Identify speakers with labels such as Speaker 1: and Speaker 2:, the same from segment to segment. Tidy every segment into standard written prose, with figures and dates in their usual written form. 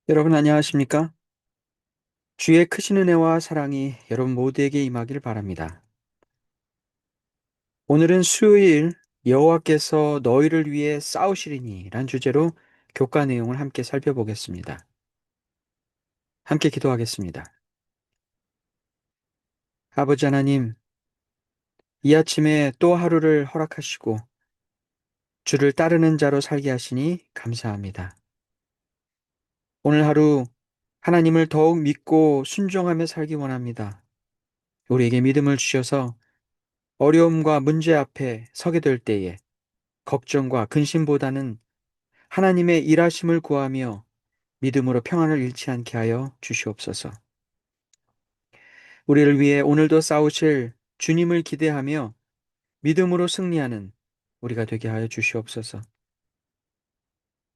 Speaker 1: 여러분 안녕하십니까? 주의 크신 은혜와 사랑이 여러분 모두에게 임하길 바랍니다. 오늘은 수요일 여호와께서 너희를 위해 싸우시리니 란 주제로 교과 내용을 함께 살펴보겠습니다. 함께 기도하겠습니다. 아버지 하나님, 이 아침에 또 하루를 허락하시고 주를 따르는 자로 살게 하시니 감사합니다. 오늘 하루 하나님을 더욱 믿고 순종하며 살기 원합니다. 우리에게 믿음을 주셔서 어려움과 문제 앞에 서게 될 때에 걱정과 근심보다는 하나님의 일하심을 구하며 믿음으로 평안을 잃지 않게 하여 주시옵소서. 우리를 위해 오늘도 싸우실 주님을 기대하며 믿음으로 승리하는 우리가 되게 하여 주시옵소서.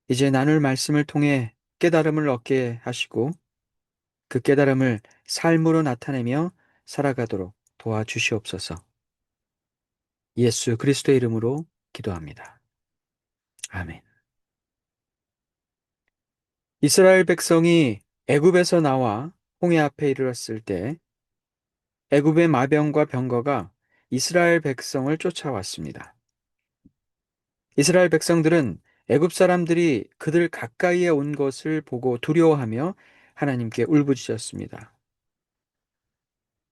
Speaker 1: 이제 나눌 말씀을 통해 깨달음을 얻게 하시고 그 깨달음을 삶으로 나타내며 살아가도록 도와주시옵소서. 예수 그리스도의 이름으로 기도합니다. 아멘. 이스라엘 백성이 애굽에서 나와 홍해 앞에 이르렀을 때 애굽의 마병과 병거가 이스라엘 백성을 쫓아왔습니다. 이스라엘 백성들은 애굽 사람들이 그들 가까이에 온 것을 보고 두려워하며 하나님께 울부짖었습니다.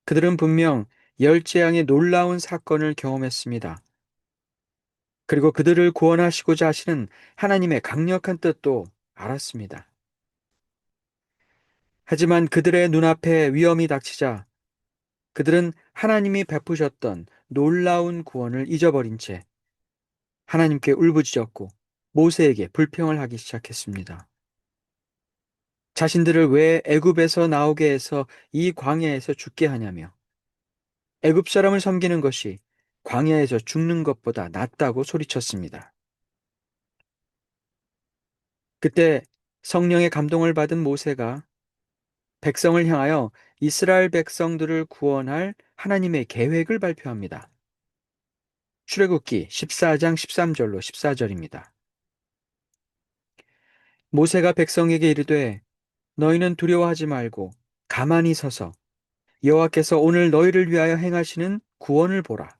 Speaker 1: 그들은 분명 열재앙의 놀라운 사건을 경험했습니다. 그리고 그들을 구원하시고자 하시는 하나님의 강력한 뜻도 알았습니다. 하지만 그들의 눈앞에 위험이 닥치자 그들은 하나님이 베푸셨던 놀라운 구원을 잊어버린 채 하나님께 울부짖었고 모세에게 불평을 하기 시작했습니다. 자신들을 왜 애굽에서 나오게 해서 이 광야에서 죽게 하냐며 애굽 사람을 섬기는 것이 광야에서 죽는 것보다 낫다고 소리쳤습니다. 그때 성령의 감동을 받은 모세가 백성을 향하여 이스라엘 백성들을 구원할 하나님의 계획을 발표합니다. 출애굽기 14장 13절로 14절입니다. 모세가 백성에게 이르되 너희는 두려워하지 말고 가만히 서서 여호와께서 오늘 너희를 위하여 행하시는 구원을 보라.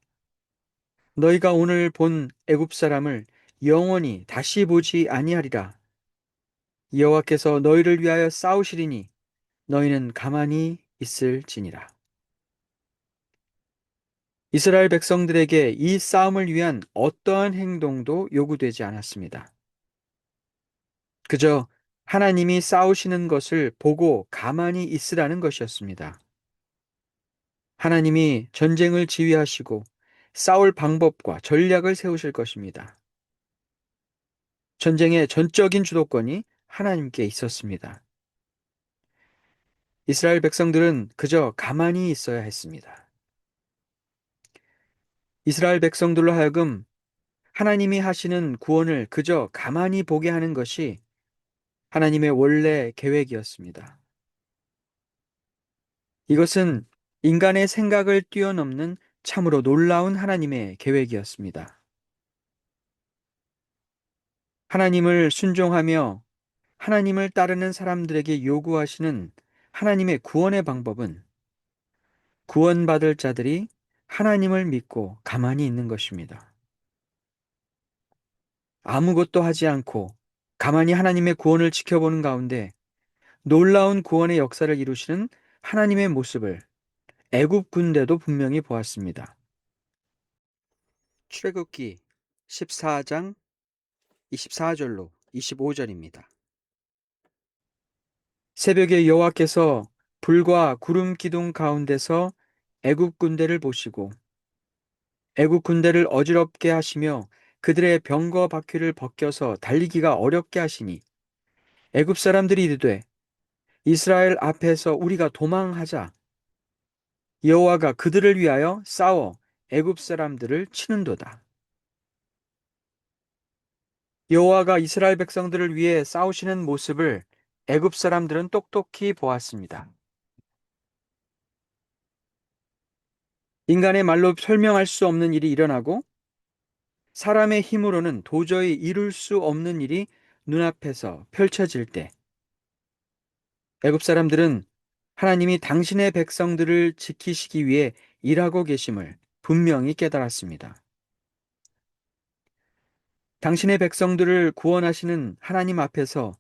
Speaker 1: 너희가 오늘 본 애굽 사람을 영원히 다시 보지 아니하리라. 여호와께서 너희를 위하여 싸우시리니 너희는 가만히 있을지니라. 이스라엘 백성들에게 이 싸움을 위한 어떠한 행동도 요구되지 않았습니다. 그저 하나님이 싸우시는 것을 보고 가만히 있으라는 것이었습니다. 하나님이 전쟁을 지휘하시고 싸울 방법과 전략을 세우실 것입니다. 전쟁의 전적인 주도권이 하나님께 있었습니다. 이스라엘 백성들은 그저 가만히 있어야 했습니다. 이스라엘 백성들로 하여금 하나님이 하시는 구원을 그저 가만히 보게 하는 것이 하나님의 원래 계획이었습니다. 이것은 인간의 생각을 뛰어넘는 참으로 놀라운 하나님의 계획이었습니다. 하나님을 순종하며 하나님을 따르는 사람들에게 요구하시는 하나님의 구원의 방법은 구원받을 자들이 하나님을 믿고 가만히 있는 것입니다. 아무것도 하지 않고 가만히 하나님의 구원을 지켜보는 가운데 놀라운 구원의 역사를 이루시는 하나님의 모습을 애굽 군대도 분명히 보았습니다. 출애굽기 14장 24절로 25절입니다. 새벽에 여호와께서 불과 구름 기둥 가운데서 애굽 군대를 보시고 애굽 군대를 어지럽게 하시며 그들의 병거 바퀴를 벗겨서 달리기가 어렵게 하시니 애굽 사람들이 이르되 이스라엘 앞에서 우리가 도망하자. 여호와가 그들을 위하여 싸워 애굽 사람들을 치는도다. 여호와가 이스라엘 백성들을 위해 싸우시는 모습을 애굽 사람들은 똑똑히 보았습니다. 인간의 말로 설명할 수 없는 일이 일어나고 사람의 힘으로는 도저히 이룰 수 없는 일이 눈앞에서 펼쳐질 때 애굽 사람들은 하나님이 당신의 백성들을 지키시기 위해 일하고 계심을 분명히 깨달았습니다. 당신의 백성들을 구원하시는 하나님 앞에서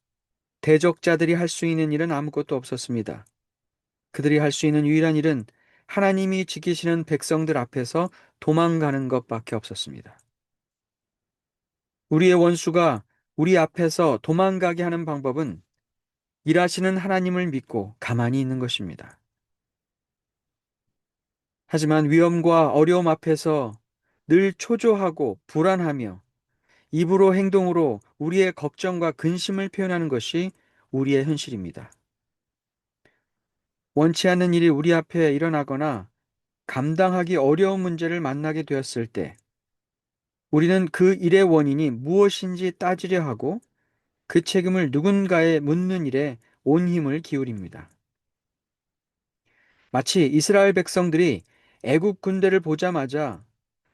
Speaker 1: 대적자들이 할 수 있는 일은 아무것도 없었습니다. 그들이 할 수 있는 유일한 일은 하나님이 지키시는 백성들 앞에서 도망가는 것밖에 없었습니다. 우리의 원수가 우리 앞에서 도망가게 하는 방법은 일하시는 하나님을 믿고 가만히 있는 것입니다. 하지만 위험과 어려움 앞에서 늘 초조하고 불안하며 입으로 행동으로 우리의 걱정과 근심을 표현하는 것이 우리의 현실입니다. 원치 않는 일이 우리 앞에 일어나거나 감당하기 어려운 문제를 만나게 되었을 때 우리는 그 일의 원인이 무엇인지 따지려 하고 그 책임을 누군가에 묻는 일에 온 힘을 기울입니다. 마치 이스라엘 백성들이 애굽 군대를 보자마자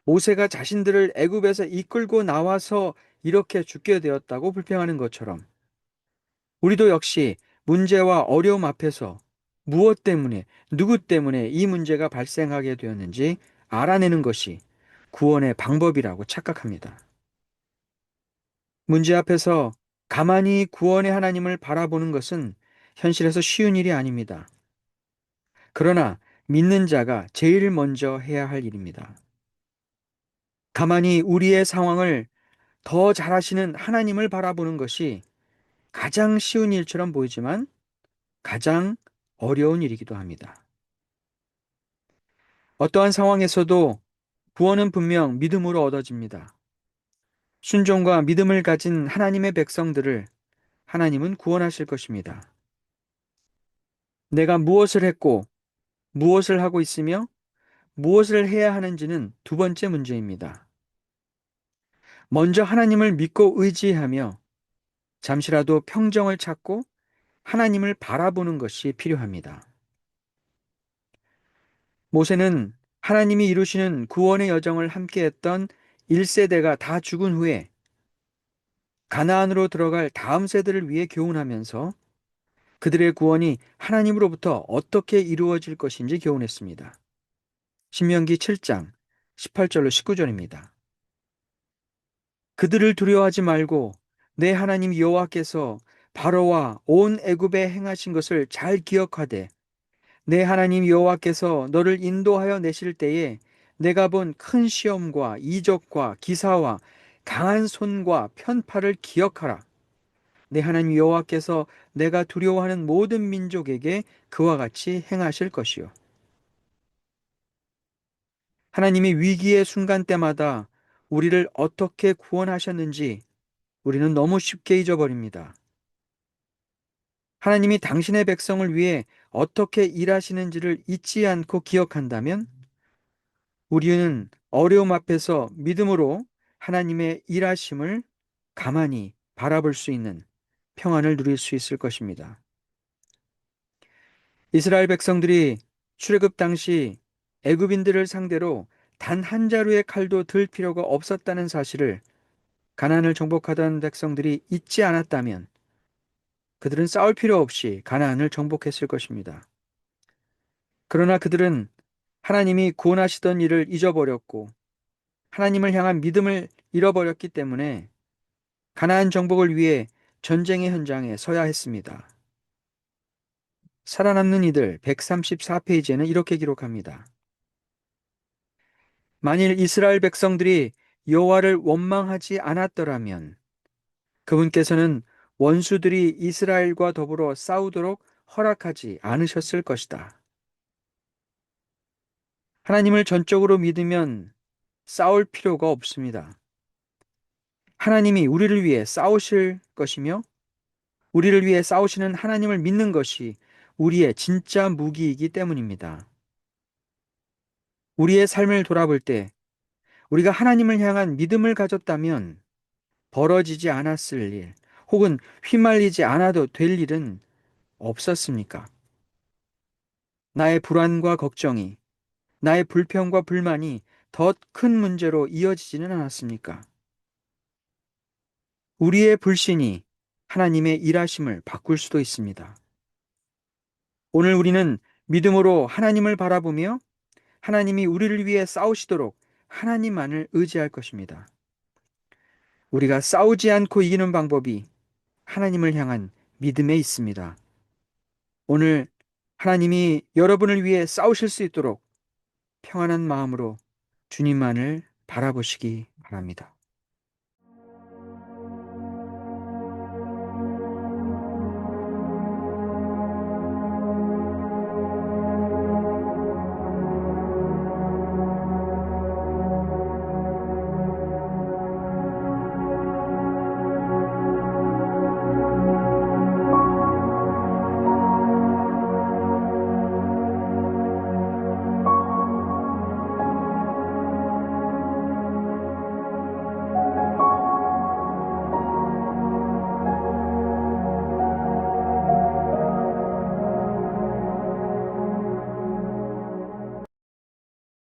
Speaker 1: 모세가 자신들을 애굽에서 이끌고 나와서 이렇게 죽게 되었다고 불평하는 것처럼 우리도 역시 문제와 어려움 앞에서 무엇 때문에, 누구 때문에 이 문제가 발생하게 되었는지 알아내는 것이 구원의 방법이라고 착각합니다. 문제 앞에서 가만히 구원의 하나님을 바라보는 것은 현실에서 쉬운 일이 아닙니다. 그러나 믿는 자가 제일 먼저 해야 할 일입니다. 가만히 우리의 상황을 더 잘하시는 하나님을 바라보는 것이 가장 쉬운 일처럼 보이지만 가장 어려운 일이기도 합니다. 어떠한 상황에서도 구원은 분명 믿음으로 얻어집니다. 순종과 믿음을 가진 하나님의 백성들을 하나님은 구원하실 것입니다. 내가 무엇을 했고 무엇을 하고 있으며 무엇을 해야 하는지는 두 번째 문제입니다. 먼저 하나님을 믿고 의지하며 잠시라도 평정을 찾고 하나님을 바라보는 것이 필요합니다. 모세는 하나님이 이루시는 구원의 여정을 함께했던 1세대가 다 죽은 후에 가나안으로 들어갈 다음 세대를 위해 교훈하면서 그들의 구원이 하나님으로부터 어떻게 이루어질 것인지 교훈했습니다. 신명기 7장 18절로 19절입니다. 그들을 두려워하지 말고 내 하나님 여호와께서 바로와 온 애굽에 행하신 것을 잘 기억하되 내 하나님 여호와께서 너를 인도하여 내실 때에 내가 본 큰 시험과 이적과 기사와 강한 손과 편팔을 기억하라. 내 하나님 여호와께서 내가 두려워하는 모든 민족에게 그와 같이 행하실 것이요. 하나님이 위기의 순간 때마다 우리를 어떻게 구원하셨는지 우리는 너무 쉽게 잊어버립니다. 하나님이 당신의 백성을 위해 어떻게 일하시는지를 잊지 않고 기억한다면 우리는 어려움 앞에서 믿음으로 하나님의 일하심을 가만히 바라볼 수 있는 평안을 누릴 수 있을 것입니다. 이스라엘 백성들이 출애굽 당시 애굽인들을 상대로 단 한 자루의 칼도 들 필요가 없었다는 사실을 가나안을 정복하던 백성들이 잊지 않았다면 그들은 싸울 필요 없이 가나안을 정복했을 것입니다. 그러나 그들은 하나님이 구원하시던 일을 잊어버렸고 하나님을 향한 믿음을 잃어버렸기 때문에 가나안 정복을 위해 전쟁의 현장에 서야 했습니다. 살아남는 이들 134페이지에는 이렇게 기록합니다. 만일 이스라엘 백성들이 여호와를 원망하지 않았더라면 그분께서는 원수들이 이스라엘과 더불어 싸우도록 허락하지 않으셨을 것이다. 하나님을 전적으로 믿으면 싸울 필요가 없습니다. 하나님이 우리를 위해 싸우실 것이며 우리를 위해 싸우시는 하나님을 믿는 것이 우리의 진짜 무기이기 때문입니다. 우리의 삶을 돌아볼 때 우리가 하나님을 향한 믿음을 가졌다면 벌어지지 않았을 일, 혹은 휘말리지 않아도 될 일은 없었습니까? 나의 불안과 걱정이, 나의 불평과 불만이 더 큰 문제로 이어지지는 않았습니까? 우리의 불신이 하나님의 일하심을 바꿀 수도 있습니다. 오늘 우리는 믿음으로 하나님을 바라보며 하나님이 우리를 위해 싸우시도록 하나님만을 의지할 것입니다. 우리가 싸우지 않고 이기는 방법이 하나님을 향한 믿음에 있습니다. 오늘 하나님이 여러분을 위해 싸우실 수 있도록 평안한 마음으로 주님만을 바라보시기 바랍니다.